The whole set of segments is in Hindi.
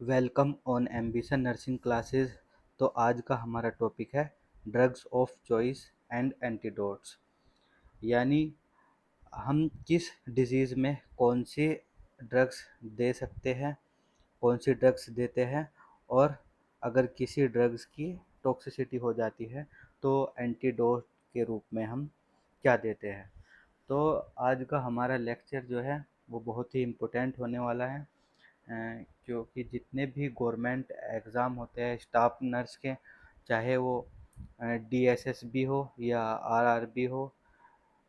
Welcome on ambition nursing classes. तो आज का हमारा टॉपिक है drugs of choice and antidotes, यानी हम किस डिजीज़ में कौन सी ड्रग्स दे सकते हैं, कौन सी ड्रग्स देते हैं, और अगर किसी ड्रग्स की टॉक्सिसिटी हो जाती है तो एंटीडोट के रूप में हम क्या देते हैं। तो आज का हमारा लेक्चर जो है वो बहुत ही इम्पोर्टेंट होने वाला है, क्योंकि जितने भी गवर्नमेंट एग्ज़ाम होते हैं स्टाफ नर्स के, चाहे वो डीएसएसबी हो या आरआरबी हो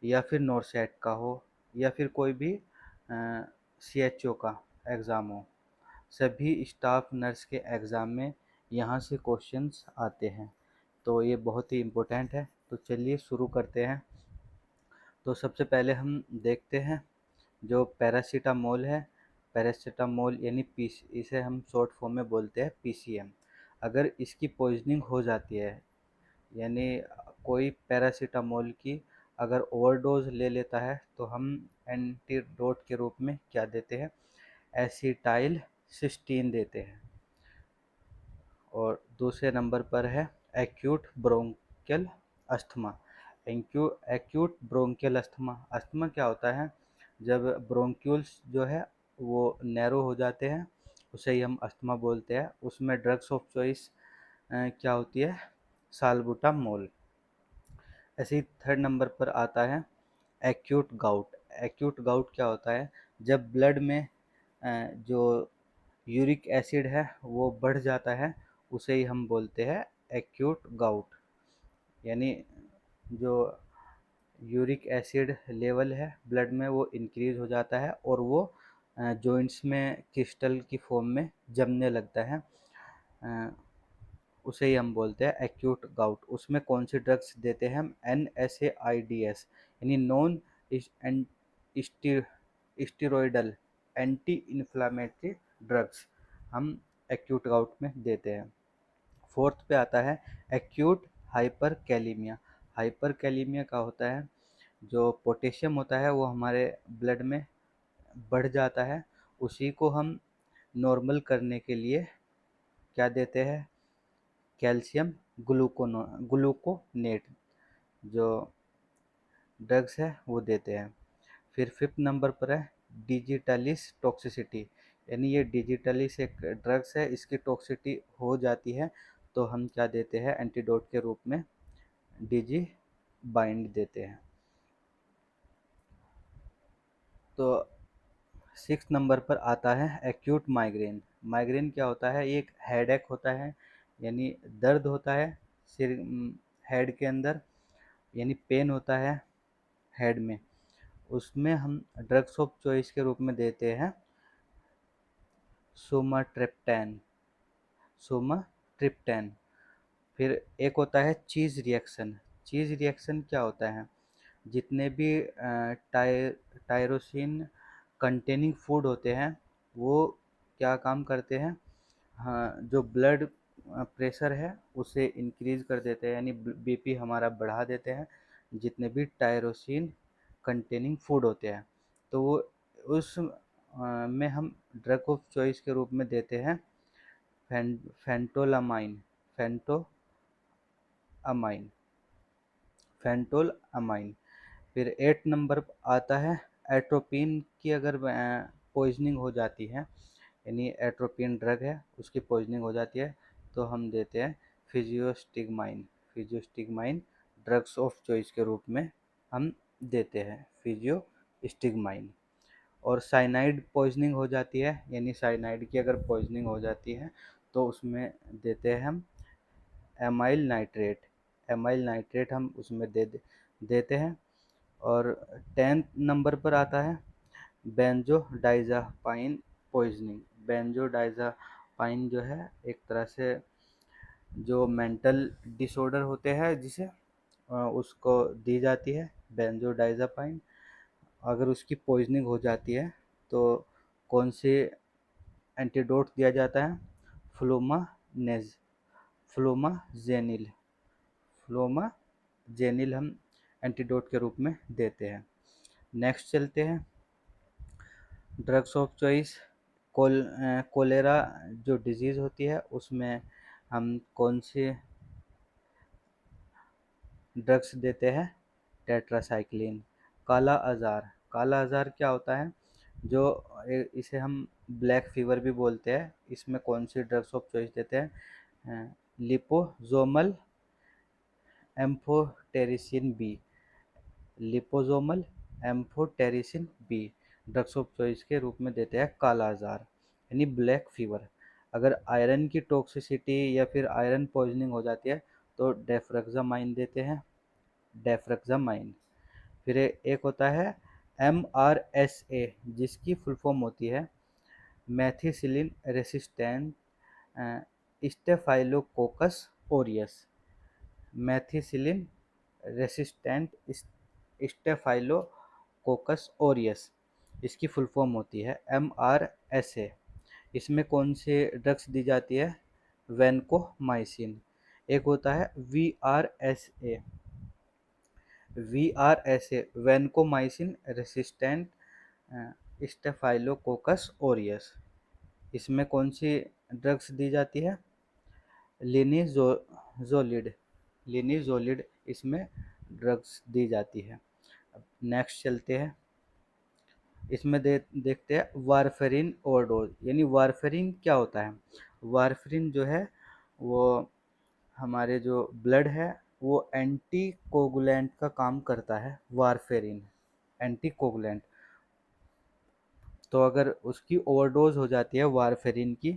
या फिर नॉरसेट का हो या फिर कोई भी सीएचओ का एग्ज़ाम हो, सभी स्टाफ नर्स के एग्ज़ाम में यहाँ से क्वेश्चंस आते हैं। तो ये बहुत ही इम्पोर्टेंट है। तो चलिए शुरू करते हैं। तो सबसे पहले हम देखते हैं जो पैरासीटामोल है। पैरासीटामोल यानी इसे हम शॉर्ट फॉर्म में बोलते हैं पीसीएम। अगर इसकी पॉइजनिंग हो जाती है, यानी कोई पैरासीटामोल की अगर ओवरडोज ले लेता है, तो हम एंटीडोट के रूप में क्या देते हैं, एसिटाइल सिस्टीन देते हैं। और दूसरे नंबर पर है acute bronchial asthma. Acute bronchial asthma, asthma क्या होता है, जब ब्रोंक्यूल्स जो है वो नैरो हो जाते हैं, उसे ही हम अस्थमा बोलते हैं। उसमें ड्रग्स ऑफ चॉइस क्या होती है, साल्बुटामोल। ऐसे ही थर्ड नंबर पर आता है एक्यूट गाउट। एक्यूट गाउट क्या होता है, जब ब्लड में जो यूरिक एसिड है वो बढ़ जाता है, उसे ही हम बोलते हैं एक्यूट गाउट। यानी जो यूरिक एसिड लेवल है ब्लड में वो इंक्रीज हो जाता है और वो जॉइंट्स में क्रिस्टल की फॉर्म में जमने लगता है, उसे ही हम बोलते हैं एक्यूट गाउट। उसमें कौन सी ड्रग्स देते हैं हम, NSAIDs यानी non steroidal anti inflammatory drugs हम एक्यूट गाउट में देते हैं। फोर्थ पे आता है acute hyper kalaemia. Hyper kalaemia का होता है, जो पोटेशियम होता है वो हमारे ब्लड में बढ़ जाता है, उसी को हम नॉर्मल करने के लिए क्या देते हैं, कैल्शियम ग्लूकोनेट जो ड्रग्स है वो देते हैं। फिर फिफ्थ नंबर पर है डिजिटलिस टॉक्सिसिटी, यानी ये डिजिटलिस एक ड्रग्स है, इसकी टॉक्सिसिटी हो जाती है तो हम क्या देते हैं, एंटीडोट के रूप में डिजी बाइंड देते हैं। तो सिक्स नंबर पर आता है एक्यूट माइग्रेन। माइग्रेन क्या होता है, ये एक हेडेक होता है, यानी दर्द होता है सिर हेड के अंदर, यानी पेन होता है हेड में। उसमें हम ड्रग्स ऑफ चॉइस के रूप में देते हैं सोमाट्रिप्टेन। सोमाट्रिप्टेन। फिर एक होता है चीज़ रिएक्शन। चीज़ रिएक्शन क्या होता है, जितने भी टायरोसिन कंटेनिंग फूड होते हैं वो क्या काम करते हैं, हाँ, जो ब्लड प्रेशर है उसे इंक्रीज कर देते हैं, यानी बीपी हमारा बढ़ा देते हैं जितने भी टायरोसिन कंटेनिंग फूड होते हैं। तो वो उस में हम ड्रग ऑफ चॉइस के रूप में देते हैं फेंटोलामाइन। फेंटोअमाइन फेंटोलअमाइन। फिर 8 नंबर आता है एट्रोपिन की, अगर पॉइजनिंग हो जाती है, यानी एट्रोपिन ड्रग है उसकी पॉइजनिंग हो जाती है, तो हम देते हैं फिजियोस्टिगमाइन। फिजियोस्टिगमाइन ड्रग्स ऑफ चॉइस के रूप में हम देते हैं फिजियोस्टिगमाइन। और साइनाइड पॉइजनिंग हो जाती है, यानी साइनाइड की अगर पॉइजनिंग हो जाती है तो उसमें देते हैं हम एमाइल नाइट्रेट। एमाइल नाइट्रेट हम उसमें देते हैं। और 10th नंबर पर आता है बेंजोडाइज़ापाइन पॉइजनिंग। बेंजोडाइज़ापाइन जो है एक तरह से जो मेंटल डिसऑर्डर होते हैं जिसे उसको दी जाती है बेंजोडाइज़ापाइन। अगर उसकी पॉइजनिंग हो जाती है तो कौन से एंटीडोट दिया जाता है, फ्लोमानेज फ्लोमाजेनिल। फ्लोमाजेनिल हम एंटीडोट के रूप में देते हैं। नेक्स्ट चलते हैं ड्रग्स ऑफ चॉइस कोलेरा जो डिजीज़ होती है उसमें हम कौन सी ड्रग्स देते हैं? टेट्रासाइक्लिन। काला आज़ार क्या होता है? जो इसे हम ब्लैक फीवर भी बोलते हैं। इसमें कौन सी ड्रग्स ऑफ चॉइस देते हैं? Liposomal amphotericin B. Liposomal amphotericin B drugs of choice के रूप में देते हैं काला आज़ार यानी ब्लैक फीवर। अगर आयरन की टॉक्सिसिटी या फिर आयरन पॉइजनिंग हो जाती है तो डेफ्रक्सामाइन देते हैं, डेफ्रक्सामाइन। फिर एक होता है MRSA जिसकी फुल फॉर्म होती है methicillin resistant staphylococcus aureus. Methicillin resistant staphylococcus aureus इसकी फुल फॉर्म होती है MRSA। इसमें कौन से ड्रग्स दी जाती है? वैनकोमाइसिन। एक होता है VRSA vancomycin resistant staphylococcus Orius. इसमें कौन सी ड्रग्स दी जाती है? लिनिजोलिड। लिनिजोलिड इसमें ड्रग्स दी जाती है। अब नेक्स्ट चलते हैं। इसमें देखते हैं वारफेरिन ओवरडोज यानी वारफेरिन क्या होता है? वारफेरिन जो है वो हमारे जो ब्लड है वो एंटी कोगुलेंट का काम करता है। Warfarin anti coagulant. तो अगर उसकी ओवरडोज हो जाती है वारफेरिन की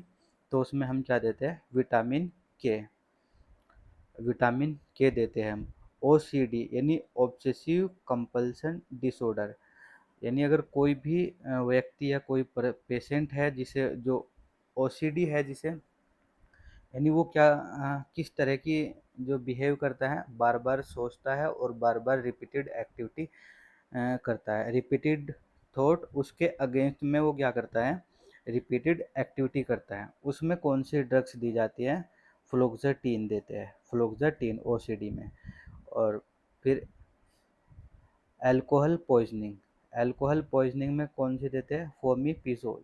तो उसमें हम क्या देते हैं? विटामिन के देते हैं हम। OCD यानी ऑब्सेसिव कंपल्सन डिसऑर्डर यानी अगर कोई भी व्यक्ति या कोई पेशेंट है जिसे जो OCD है जिसे यानी वो क्या किस तरह की जो बिहेव करता है, बार बार सोचता है और बार बार रिपीटेड एक्टिविटी करता है। रिपीटेड थॉट उसके अगेंस्ट में वो क्या करता है? रिपीटेड एक्टिविटी करता है। उसमें कौन सी ड्रग्स दी जाती है? फ्लोक्साटिन देते हैं, फ्लोक्साटिन OCD में। और फिर अल्कोहल पॉइजनिंग में कौन सी देते हैं? फोमिपिजोल।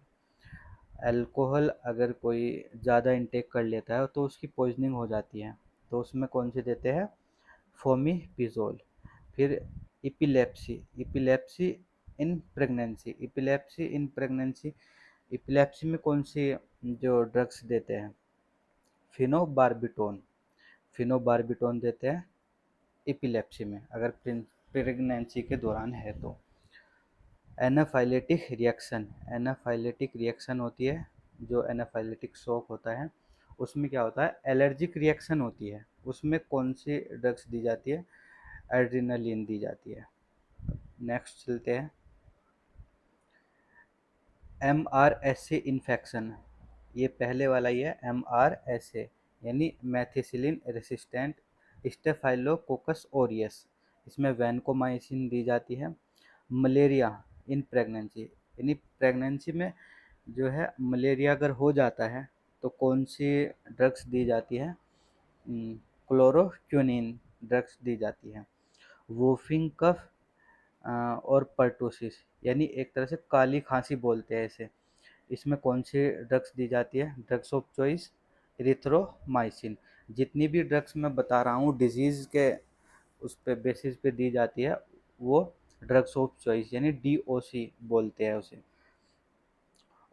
अल्कोहल अगर कोई ज़्यादा इंटेक कर लेता है तो उसकी पॉइजनिंग हो जाती है तो उसमें कौन सी देते हैं? फोमिपिजोल। फिर इपिलेप्सी इन प्रेगनेंसी इपिलेप्सी में कौन सी जो ड्रग्स देते हैं? फिनोबार्बिटोन देते हैं इपिलेप्सी में अगर प्रेगनेंसी के दौरान है तो। एनाफाइलेटिक रिएक्शन होती है। जो एनाफाइलेटिक शॉक होता है उसमें क्या होता है? एलर्जिक रिएक्शन होती है। उसमें कौन सी ड्रग्स दी जाती है? एड्रेनालिन दी जाती है। नेक्स्ट चलते हैं। MRSA इन्फेक्शन, ये पहले वाला ही है MRSA यानी मैथिसिलिन रेसिस्टेंट स्टेफाइलोकोकस ओरियस। इसमें वैनकोमाइसिन दी जाती है। मलेरिया इन प्रेगनेंसी यानी प्रेगनेंसी में जो है मलेरिया अगर हो जाता है तो कौन सी ड्रग्स दी जाती है? क्लोरोक्विनिन ड्रग्स दी जाती है। वूफिंग कफ और पर्टोसिस यानी एक तरह से काली खांसी बोलते हैं इसे। इसमें कौन सी ड्रग्स दी जाती है? Drugs of choice erythromycin. जितनी भी ड्रग्स मैं बता रहा हूँ डिजीज़ के उस पे बेसिस पे दी जाती है वो ड्रग्स ऑफ चॉइस यानी DOC बोलते हैं उसे।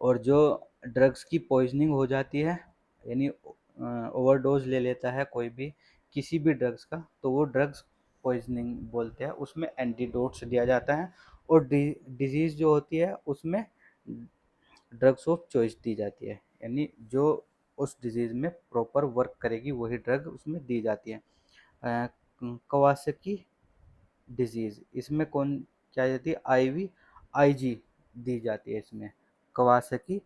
और जो ड्रग्स की पॉइजनिंग हो जाती है यानी ओवरडोज ले लेता है कोई भी किसी भी ड्रग्स का तो वो ड्रग्स पॉइजनिंग बोलते हैं। उसमें एंटीडोट्स दिया जाता है और डिजीज़ जो होती है उसमें ड्रग्स ऑफ चॉइस दी जाती है यानी जो उस डिजीज़ में प्रॉपर वर्क करेगी वही ड्रग उसमें दी जाती है। कवासाकी डिजीज़ इसमें कौन क्या जाती है? IG दी जाती है इसमें। कवासाकी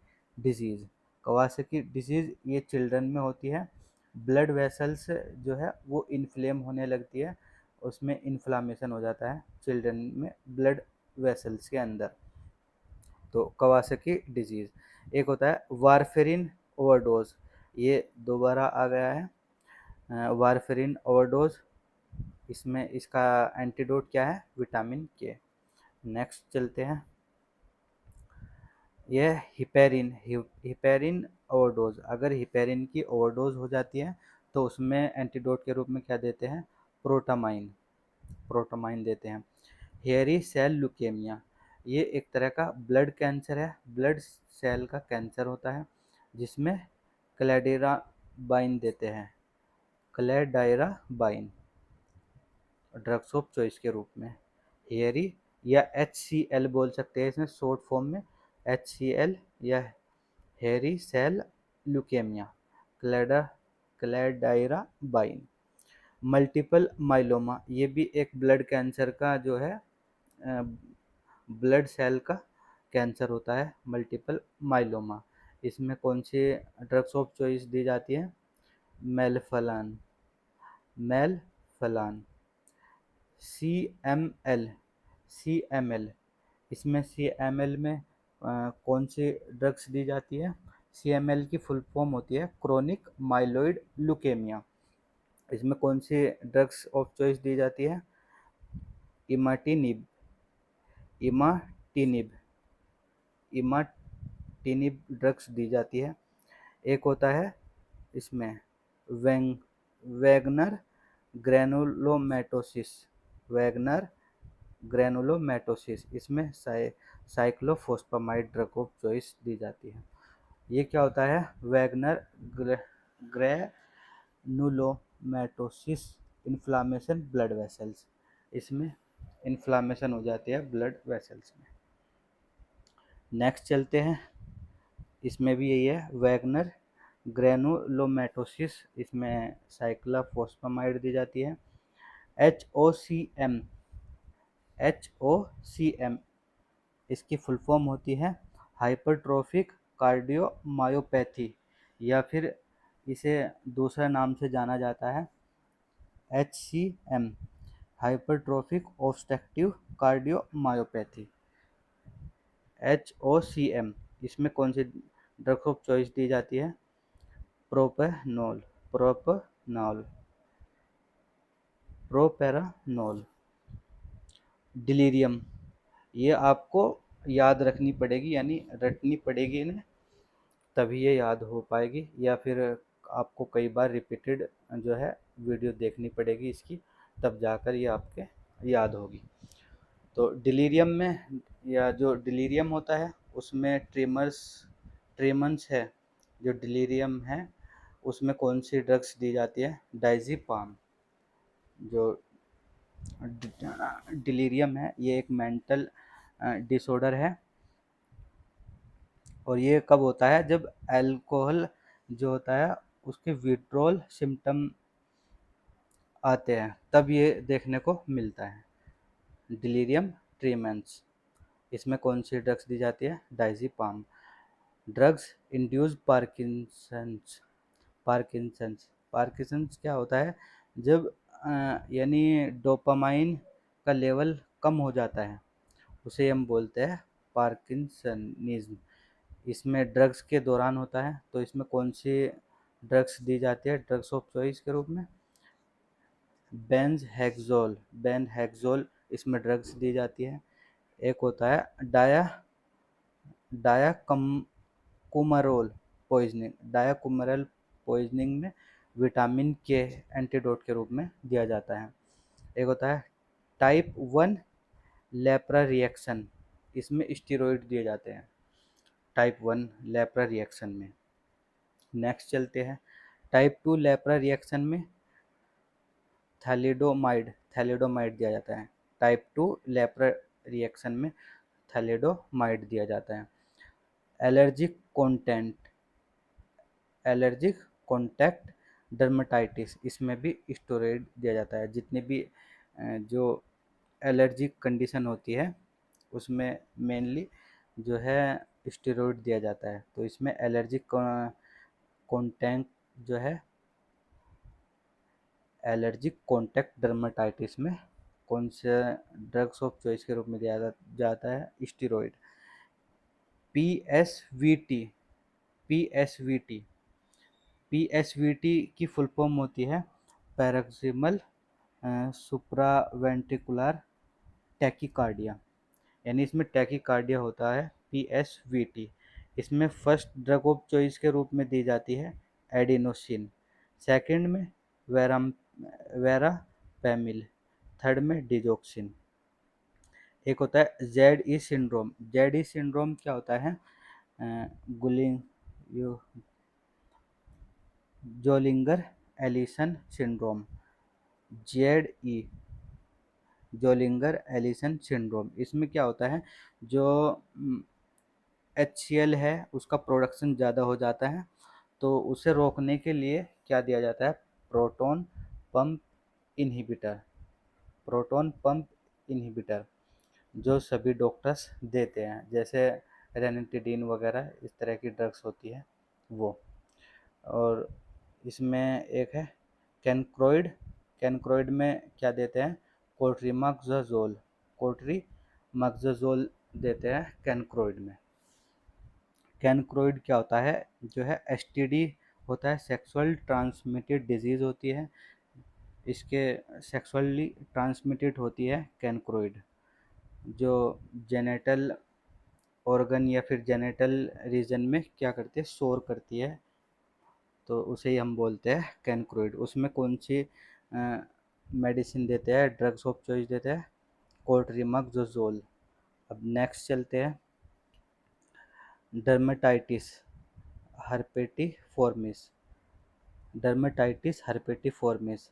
डिजीज़ ये चिल्ड्रन में होती है। ब्लड वेसल्स जो है वो इन्फ्लेम होने लगती है, उसमें इन्फ्लामेशन हो जाता है चिल्ड्रन में ब्लड वेसल्स के अंदर। तो कवासाकी डिजीज़। एक होता है वारफेरिन ओवरडोज, ये दोबारा आ गया है वारफेरिन ओवरडोज। इसमें इसका एंटीडोट क्या है? विटामिन के। नेक्स्ट चलते हैं। यह हिपेरिन ओवरडोज, अगर हिपेरिन की ओवरडोज हो जाती है तो उसमें एंटीडोट के रूप में क्या देते हैं, प्रोटामाइन, प्रोटामाइन देते हैं। हेयरी सेल ल्यूकेमिया, ये एक तरह का ब्लड कैंसर है, ब्लड सेल का कैंसर होता है जिसमें क्लैडेराबाइन देते हैं, क्लैडाइराबाइन ड्रग्स ऑफ चॉइस के रूप में। हेयरी या HCL बोल सकते हैं इसमें शॉर्ट फॉर्म में, HCL या हेयरी सेल ल्यूकेमिया, क्लैडा क्लैडाइराबाइन। मल्टीपल माइलोमा, ये भी एक ब्लड कैंसर का जो है ब्लड सेल का कैंसर होता है, मल्टीपल माइलोमा। इसमें कौन सी ड्रग्स ऑफ चॉइस दी जाती है, मेलफलान, मेलफलान। CML, CML, इसमें CML में कौन सी ड्रग्स दी जाती है, CML की फुल फॉर्म होती है क्रोनिक माइलोइड ल्यूकेमिया। इसमें कौन सी ड्रग्स ऑफ चॉइस दी जाती है, इमाटिनिब, इमाटिनिब, इमाटिनिब ड्रग्स दी जाती है। एक होता है इसमें वैंग वैगनर ग्रैनुलोमेटोसिस, वैगनर ग्रैनुलोमेटोसिस, इसमें साइक्लोफॉस्फामाइड ड्रग ऑफ चॉइस दी जाती है। ये क्या होता है, वैगनर ग्रैनुलोमेटोसिस, इन्फ्लामेशन ब्लड वेसल्स, इसमें इन्फ्लामेशन हो जाती है ब्लड वेसल्स में। नेक्स्ट चलते हैं, इसमें भी यही है वैगनर ग्रैनुलोमेटोसिस, इसमें साइक्लोफॉस्फामाइड दी जाती है। HOCM, HOCM, इसकी फुल फॉर्म होती है हाइपरट्रोफिक कार्डियोमायोपैथी, या फिर इसे दूसरे नाम से जाना जाता है HCM, hypertrophic obstructive cardiomyopathy. HOCM, इसमें कौन सी ड्रग ऑफ चॉइस दी जाती है, प्रोपेनॉल, प्रोपेनॉल, प्रोपेरानॉल। डिलीरियम, ये आपको याद रखनी पड़ेगी, यानी रटनी पड़ेगी इन्हें, तभी ये याद हो पाएगी, या फिर आपको कई बार रिपीटेड जो है वीडियो देखनी पड़ेगी इसकी, तब जाकर ये आपके याद होगी। तो डिलीरियम में, या जो डिलीरियम होता है उसमें ट्रेमन्स है, जो डिलीरियम है उसमें कौन सी ड्रग्स दी जाती है, डाइज़ेपाम। जो डिलीरियम है ये एक मेंटल डिसऑर्डर है, और ये कब होता है, जब अल्कोहल जो होता है उसके विड्रॉल सिम्टम आते हैं, तब ये देखने को मिलता है, डिलीरियम ट्रीमेंस। इसमें कौन सी ड्रग्स दी जाती है, diazepam. Drugs induce Parkinson's, Parkinson's, Parkinson's क्या होता है, जब यानी डोपामाइन का लेवल कम हो जाता है, उसे हम बोलते हैं पार्किंसनिज्म। इसमें ड्रग्स के दौरान होता है, तो इसमें कौन सी ड्रग्स दी जाती है ड्रग्स ऑफ चॉइस के रूप में, बेंजहेक्सोल, बेंजहेक्सोल इसमें ड्रग्स दी जाती है। एक होता है डायाकुमरोल पॉइजनिंग, डायाकुमरल पॉइजनिंग में विटामिन के एंटीडोट के रूप में दिया जाता है। एक होता है टाइप 1 लेप्रा रिएक्शन, इसमें स्टेरॉइड दिए जाते हैं टाइप 1 लेप्रा रिएक्शन में। नेक्स्ट चलते हैं, टाइप 2 लेप्रा रिएक्शन में थैलिडोमाइड दिया जाता है, टाइप 2 लेप्रा रिएक्शन में थैलिडोमाइड दिया जाता है। Allergic content, allergic contact dermatitis, इसमें भी स्टेरॉइड दिया जाता है। जितनी भी जो एलर्जिक कंडीशन होती है उसमें मेनली जो है स्टेरॉइड दिया जाता है। तो इसमें एलर्जिक कॉन्टैक्ट जो है, एलर्जिक कॉन्टैक्ट डर्मेटाइटिस में कौन से ड्रग्स ऑफ चॉइस के रूप में दिया जाता है, स्टेरॉइड। PSVT, PSVT, PSVT की फुल फॉर्म होती है पैरोक्सिमल सुप्रावेंट्रिकुलर टैकीकार्डिया, यानी इसमें टैकीकार्डिया होता है PSVT। इसमें फर्स्ट ड्रग ऑफ चॉइस के रूप में दी जाती है एडिनोसिन, सेकंड में वेराम वेरापेमिल, थर्ड में डिजोक्सिन। एक होता है जेड ई सिंड्रोम। जेड ई सिंड्रोम क्या होता है? गुलिंग जोलिंगर एलिसन सिंड्रोम, जेड ई जोलिंगर एलिसन सिंड्रोम। इसमें क्या होता है, जो HCl है उसका प्रोडक्शन ज़्यादा हो जाता है, तो उसे रोकने के लिए क्या दिया जाता है? Proton pump inhibitor. Proton pump inhibitor जो सभी डॉक्टर्स देते हैं, जैसे रेनिटिडीन वगैरह इस तरह की ड्रग्स होती है वो। और इसमें एक है कैनक्रोइड। कैनक्रोइड में क्या देते हैं? कोट्रीमाक्साजोल। कोट्रीमाक्साजोल देते हैं कैनक्रोइड में। कैनक्रोइड क्या होता है? जो है STD होता है, सेक्सुअल ट्रांसमिटेड डिजीज़ होती है, इसके सेक्सुअली ट्रांसमिटेड होती है कैनक्रोइड, जो जेनेटल ऑर्गन या फिर जेनेटल रीजन में क्या करती है? शोर करती है, तो उसे ही हम बोलते हैं कैनक्रोइड। उसमें कौन सी मेडिसिन देते हैं, ड्रग्स ऑफ चॉइस देते हैं? कोट्रीमाक्साजोल। अब नेक्स्ट चलते हैं, डर्मेटाइटिस हर्पेटिफॉर्मिस। डर्मेटाइटिस हर्पेटिफॉर्मिस,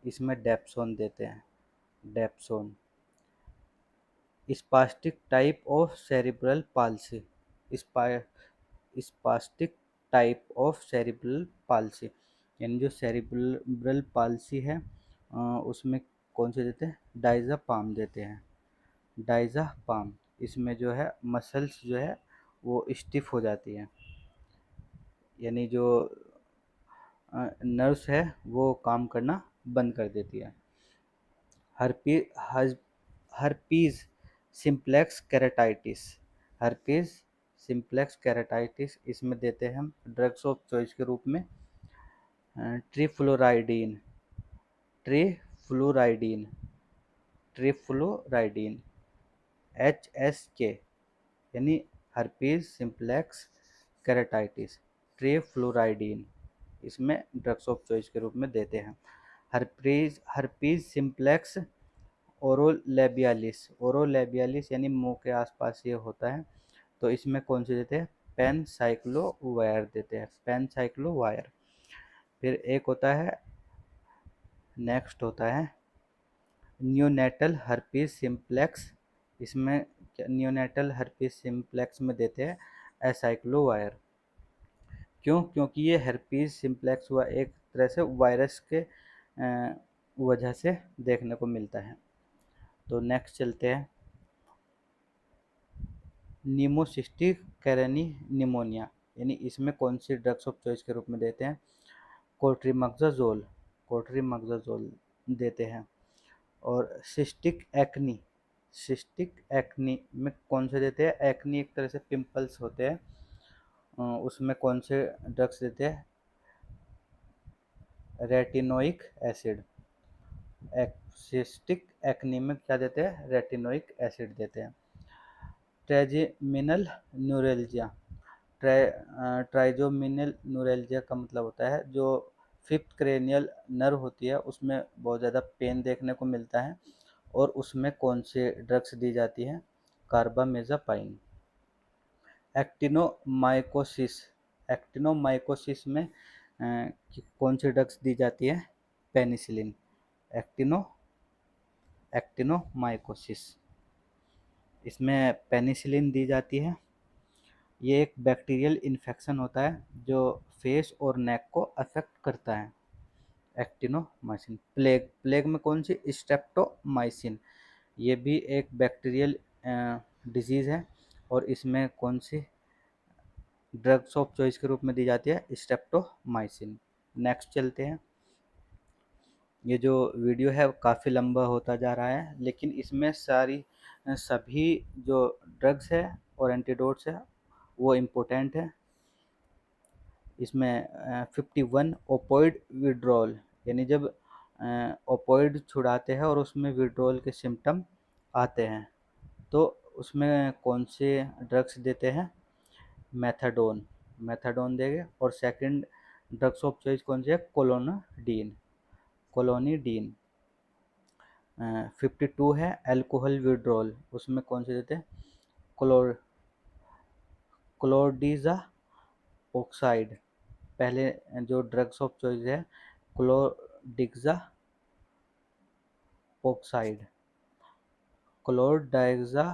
इसमें डेप्सोन देते हैं, dapsone. Spastic type of cerebral palsy. Spastic type of cerebral palsy, यानी जो सेरिब्रल पाल्सी है उसमें कौन से देते हैं? डाइज़ापाम देते हैं, डाइज़ापाम। इसमें जो है मसल्स जो है वो स्टिफ हो जाती हैं, यानी जो नर्व्स है वो काम करना बंद कर देती है। Herpes simplex keratitis. Herpes simplex keratitis, इसमें देते हैं हम ड्रग्स ऑफ चॉइस के रूप में ट्रिफ्लोराइडीन। ट्रिफ्लोराइडीन ट्रिफ्लोराइडीन HSK, यानी हर्पीज सिम्प्लेक्स केराटाइटिस, ट्रिफ्लोराइडीन, इसमें ड्रग्स ऑफ चॉइस के रूप में देते हैं। Herpes simplex ओरोलेबियालिस। ओरोलेबियालिस यानी मुंह के आसपास ये होता है, तो इसमें कौन से देते हैं? पेनसाइक्लोवायर देते हैं, पेनसाइक्लोवायर। फिर एक होता है, नेक्स्ट होता है न्यूनेटल हर्पीज सिम्प्लेक्स। इसमें न्यूनेटल हर्पीज सिम्प्लेक्स में देते हैं एसाइक्लोवायर। क्यों? क्योंकि ये हर्पीज सिम्प्लेक्स हुआ एक तरह से वायरस के वजह से देखने को मिलता है। तो नेक्स्ट चलते हैं, नीमोसिस्टिक कैरनी निमोनिया, यानी इसमें कौन सी ड्रग्स ऑफ चॉइस के रूप में देते हैं? कोट्रीमाक्साजोल। कोट्रीमाक्साजोल देते हैं। और सिस्टिक एक्नी में कौन से देते हैं? एक्नी एक तरह से पिंपल्स होते हैं, उसमें कौन से ड्रग्स देते हैं? Retinoic acid. सिस्टिक एक्नी में क्या देते हैं? रेटिनोइक एसिड देते हैं। Trigeminal neuralgia. ट्राइजोमिनल न्यूरेल्जिया का मतलब होता है जो फिफ्थ क्रेनियल नर्व होती है उसमें बहुत ज़्यादा पेन देखने को मिलता है, और उसमें कौन से ड्रग्स दी जाती हैं? कार्बामेजापाइन। एक्टिनोमाइकोसिस। एक्टिनोमाइकोसिस में कौन सी ड्रग्स दी जाती है? पेनिसिलिन। एक्टिनोमाइकोसिस, इसमें पेनिसिलिन दी जाती है। ये एक बैक्टीरियल इन्फेक्शन होता है जो फेस और नेक को अफेक्ट करता है। एक्टिनोमाइसिन। प्लेग में कौन सी? स्ट्रेप्टोमाइसिन। ये भी एक बैक्टीरियल डिजीज़ है, और इसमें कौन सी ड्रग्स ऑफ चॉइस के रूप में दी जाती है? स्ट्रेप्टोमाइसिन। नेक्स्ट चलते हैं। ये जो वीडियो है काफ़ी लंबा होता जा रहा है, लेकिन इसमें सभी जो ड्रग्स है और एंटीडोट्स है वो इम्पोर्टेंट है। इसमें 51 ओपोइड विड्रॉल, यानी जब ओपोइड छुड़ाते हैं और उसमें विड्रॉल के सिम्टम आते हैं, तो उसमें कौन से ड्रग्स देते हैं? मैथाडोन, मैथाडोन देंगे। और सेकंड ड्रग्स ऑफ चॉइस कौन सी है? कोलोनाडीन, कोलोनिडीन। 52 है अल्कोहल विड्रॉल, उसमें कौन से देते हैं? क्लोर क्लोरडीजा ऑक्साइड। पहले जो ड्रग्स ऑफ चॉइस है chlordiazepoxide, क्लोरडाइजा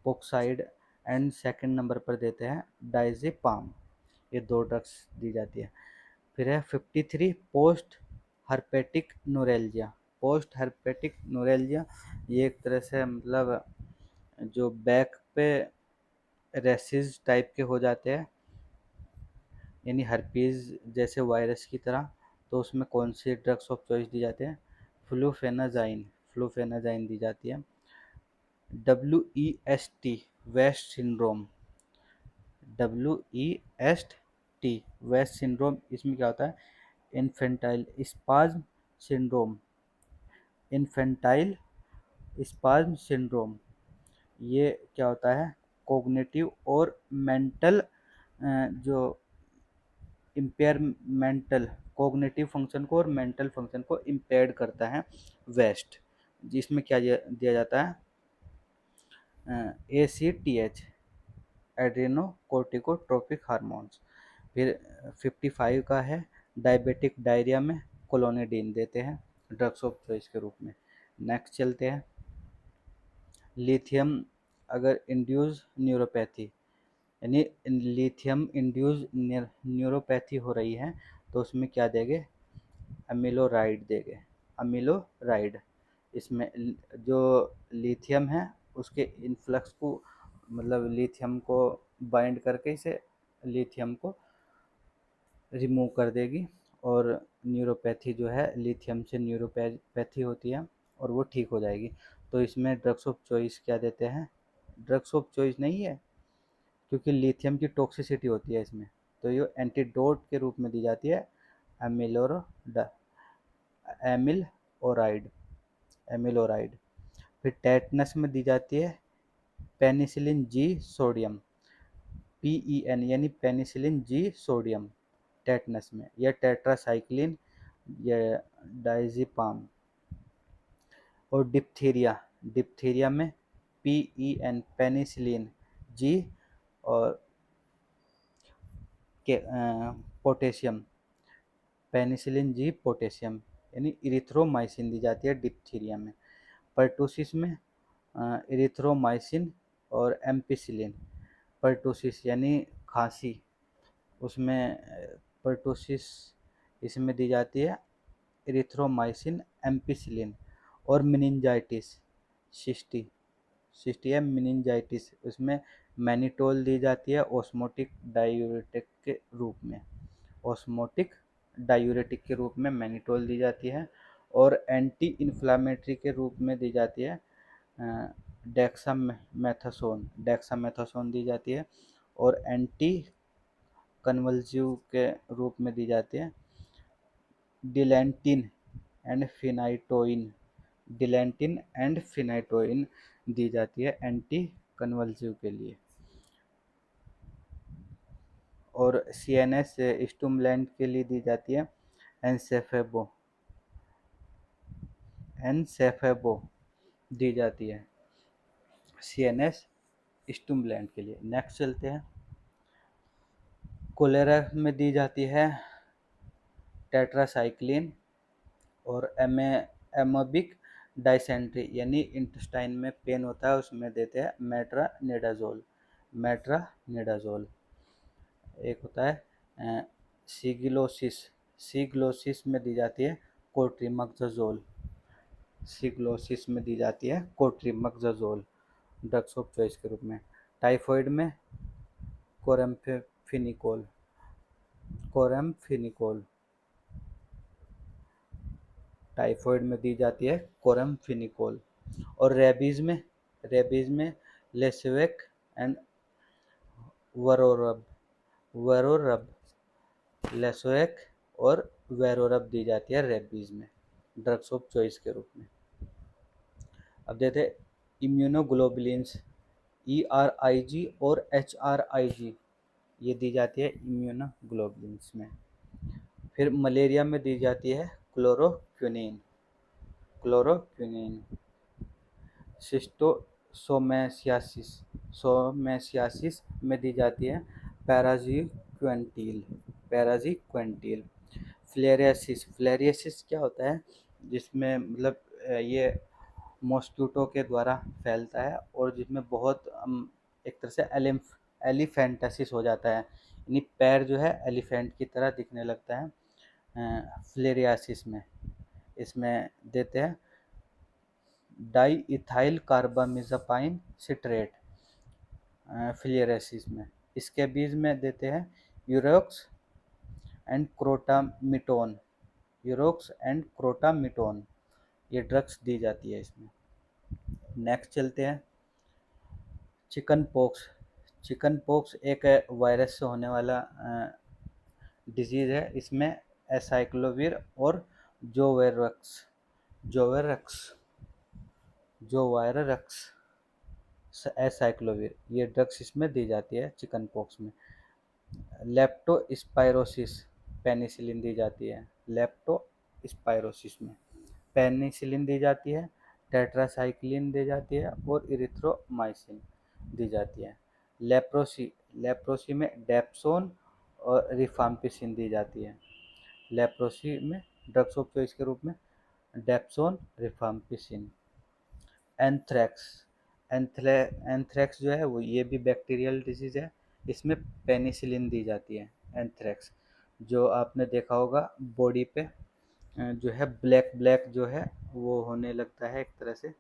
oxide. And second number पर देते हैं डाइजेपाम। ये दो ड्रग्स दी जाती है। फिर है 53 पोस्ट हर्पेटिक नोरेल्जिया। पोस्ट हर्पेटिक नोरेल्जिया ये एक तरह से मतलब जो बैक पे रेसिस टाइप के हो जाते हैं, यानी हर्पीज जैसे वायरस की तरह। तो उसमें कौन सी ड्रग्स ऑफ चॉइस दी जाते हैं? फ्लूफेनाजाइन, फ्लूफेनाजाइन दी जाती है। WEST West syndrome, WEST West syndrome, इसमें क्या होता है? Infantile spasm syndrome, infantile spasm syndrome. ये क्या होता है? कोग्निटिव और मेंटल जो इम्पेयरमेंटल, कोग्निटिव फंक्शन को और मेंटल फंक्शन को इम्पेयर्ड करता है वेस्ट। जिसमें क्या दिया जाता है? ACTH, adrenocorticotropic hormones. फिर 55 का है डायबिटिक डायरिया में कोलोनिडीन देते हैं ड्रग्स ऑफ चॉइस के रूप में। नेक्स्ट चलते हैं लिथियम अगर इंड्यूस न्यूरोपैथी, यानी लिथियम इंड्यूस न्यूरोपैथी हो रही है तो उसमें क्या देंगे? अमीलोराइड देंगे, अमीलोराइड। इसमें जो लिथियम है उसके इन्फ्लक्स को, मतलब लिथियम को बाइंड करके इसे लिथियम को रिमूव कर देगी। और न्यूरोपैथी जो है लिथियम से न्यूरोपैथी होती है और वो ठीक हो जाएगी। तो इसमें ड्रग्स ऑफ चॉइस क्या देते हैं? ड्रग्स ऑफ चॉइस नहीं है क्योंकि लिथियम की टॉक्सिसिटी होती है इसमें, तो ये एंटीडोट के रूप में दी जाती है एमिलोरा एमिल ओराइड, एमिलोराइड। फिर टेटनस में दी जाती है पेनिसिलिन जी सोडियम, PEN यानी पेनिसिलिन जी सोडियम टेटनस में, या टेट्रासाइक्लिन या डाइजिपाम। और डिप्थीरिया, डिप्थीरिया में PEN पेनिसिलिन जी और पोटेशियम, पेनिसिलिन जी पोटेशियम यानी इरिथ्रोमाइसिन दी जाती है डिप्थीरिया में। पर्टूसिस में इरिथ्रोमाइसिन और एम्पिसिलिन। पर्टूसिस यानी खांसी, उसमें पर्टूसिस इसमें दी जाती है इरिथ्रोमाइसिन एम्पिसिलिन। और मेनिंजाइटिस सिस्टी, सिस्टी है मेनिंजाइटिस, उसमें मैनिटोल दी जाती है ऑस्मोटिक डायूरेटिक के रूप में, ऑस्मोटिक डायूरेटिक के रूप में मैनिटोल दी जाती है। और एंटी इन्फ्लामेटरी के रूप में दी जाती है डेक्सामेथासोन, डेक्सामेथासोन दी जाती है। और एंटी कन्वल्सिव के रूप में दी जाती है डिलैंटिन एंड फिनाइटोइन, डिलैंटिन एंड फिनाइटोइन दी जाती है एंटी कन्वल्सिव के लिए। और CNS स्टूमुलेंट के लिए दी जाती है एनसेफेबो, एनसेफेबो दी जाती है CNS स्टूमुलेंट के लिए। नेक्स्ट चलते हैं कोलेरा में दी जाती है टेट्रासाइक्लिन। और एमोबिक डाइसेंट्री यानी इंटेस्टाइन में पेन होता है उसमें देते हैं मेट्रानिडाजोल, मेट्रानिडाजोल। एक होता है सीग्लोसिस, सीग्लोसिस में दी जाती है कोट्रीमक्साजोल, सीग्लोसिस में दी जाती है कोट्रीमक्साजोल ड्रग्स ऑफ चॉइस के रूप में। टाइफाइड में कोरेम्फेनिकोल, कोरेम्फेनिकोल टाइफाइड में दी जाती है कोरेम्फेनिकोल। और रेबीज में लेसवेक एंड वरोरब, वरोरब, लेसवेक और वेरोरब दी जाती है रेबीज में ड्रग्स ऑफ चॉइस के रूप में। अब देते हैं इम्यूनोग्लोबुलिन्स ERIG और HRIG। ये दी जाती है इम्यूनोग्लोबुलिन्स में। फिर मलेरिया में दी जाती है क्लोरोक्विनीन। क्लोरोक्विनीन। शिस्टोसोमैसियासिस सोमैसियासिस में दी जाती है पैराजीक्वेंटील। पैराजीक्वेंटील। फ्लेरियासिस। फ्लेरियासिस क्या होता है, जिसमें मतलब ये मॉस्किटो के द्वारा फैलता है और जिसमें बहुत एक तरह से एलिफेंटासिस हो जाता है, यानी पैर जो है एलिफेंट की तरह दिखने लगता है फ्लेरियासिस में। इसमें देते हैं डाई इथाइल कार्बामिजापाइन सिट्रेट फ्लेरियासिस में। इसके बीज में देते हैं यूरोक्स एंड क्रोटामिटोन। यूरोक्स एंड क्रोटामिटोन, ये ड्रग्स दी जाती है इसमें। नेक्स्ट चलते हैं चिकन पॉक्स। चिकन पॉक्स एक वायरस से होने वाला डिजीज़ है। इसमें एसाइक्लोविर और जोवेरक्स जोवेरक्स जोवायरक्स एसाइक्लोविर, ये ड्रग्स इसमें दी जाती है चिकन पॉक्स में। लेप्टोस्पायरोसिस पेनिसिलिन दी जाती है। लेप्टोस्पायरोसिस में पेनिसिलिन दी जाती है, टेट्रासाइक्लिन दी जाती है और इरिथ्रोमाइसिन दी जाती है। लेप्रोसी लेप्रोसी में डेप्सोन और रिफाम्पिसिन दी जाती है। लेप्रोसी में ड्रग्स ऑफ चॉइस के रूप में डेप्सोन, रिफाम्पिसिन। एंथ्रेक्स एंथ्रेक्स जो है वो ये भी बैक्टीरियल डिजीज़ है। इसमें पेनिसिलिन दी जाती है। एंथ्रेक्स जो आपने देखा होगा बॉडी पे जो है ब्लैक ब्लैक जो है वो होने लगता है, एक तरह से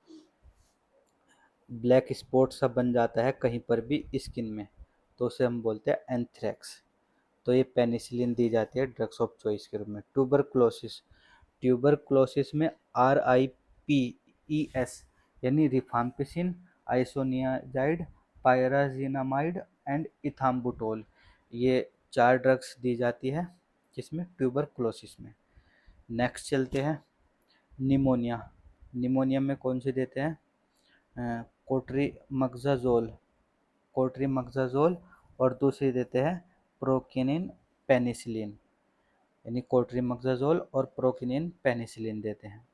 ब्लैक स्पॉट सा बन जाता है कहीं पर भी स्किन में, तो उसे हम बोलते हैं एंथ्रेक्स। तो ये पेनिसिलिन दी जाती है ड्रग्स ऑफ चॉइस के रूप में। ट्यूबरक्लोसिस ट्यूबरक्लोसिस में RIPES यानी रिफाम्पिसिन, आइसोनियाजाइड, पायराजिनामाइड एंड इथाम्बुटोल, ये 4 ड्रग्स दी जाती है जिसमें ट्यूबरक्लोसिस में। नेक्स्ट चलते हैं निमोनिया। निमोनिया में कौन से देते हैं कोट्रीमक्साजोल कोट्रीमक्साजोल और दूसरी देते हैं प्रोकिनिन पेनिसिलिन, यानी कोट्रीमक्साजोल और प्रोकिनिन पेनिसिलिन देते हैं।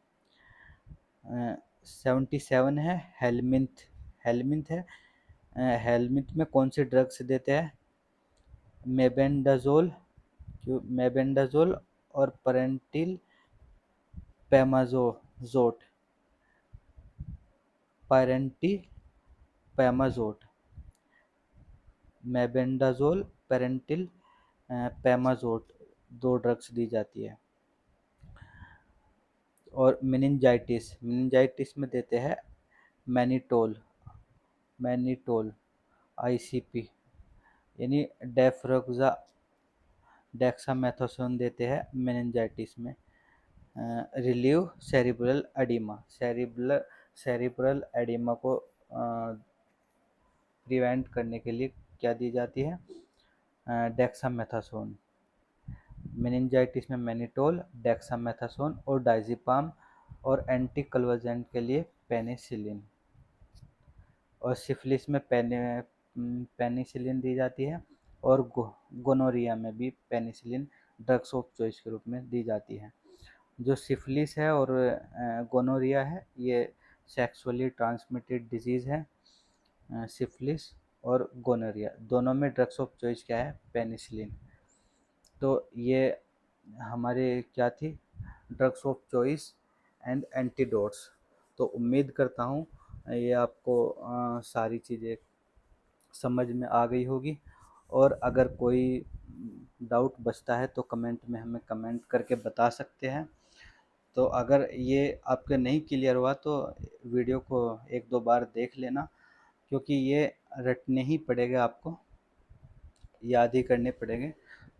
77 है हेलमिंथ। हेलमिंथ है हेलमिंथ में कौन सी ड्रग्स देते हैं मेबेंडाजोल और पेरेंटिल पैमाजोट पैमाजोट मेबेंडाजोल पेरेंटिल पैमाजोट, 2 ड्रग्स दी जाती है। और मेनिंजाइटिस में देते हैं मैनिटोल ICP, यानी डेक्सामेथासोन देते हैं मेनिंजाइटिस में। रिलीव सेरिब्रल एडिमा को प्रिवेंट करने के लिए क्या दी जाती है डेक्सामेथासोन। मेनिंजाइटिस में मैनिटोल, डेक्सामेथासोन और डायज़ेपाम, और एंटी कन्वर्जेंट के लिए पेनिसिलिन। और सिफिलिस में पेनिसिलिन दी जाती है और गोनोरिया में भी पेनिसिलिन ड्रग्स ऑफ चॉइस के रूप में दी जाती है। जो सिफिलिस है और गोनोरिया है ये सेक्सुअली ट्रांसमिटेड डिजीज़ है। सिफिलिस और गोनोरिया दोनों में ड्रग्स ऑफ चॉइस क्या है पेनिसिलिन। तो ये हमारे क्या थी drugs of choice and antidotes. तो उम्मीद करता हूँ ये आपको सारी चीज़ें समझ में आ गई होगी। और अगर कोई डाउट बचता है तो कमेंट में हमें कमेंट करके बता सकते हैं। तो अगर ये आपके नहीं क्लियर हुआ तो वीडियो को 1-2 बार देख लेना, क्योंकि ये रटने ही पड़ेगा, आपको याद ही करने पड़ेंगे।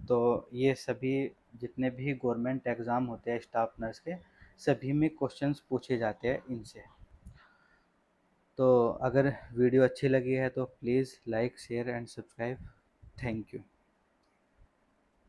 तो ये सभी जितने भी गवर्नमेंट एग्ज़ाम होते हैं स्टाफ नर्स के, सभी में क्वेश्चंस पूछे जाते हैं इनसे। तो अगर वीडियो अच्छी लगी है तो please like share and subscribe. Thank you.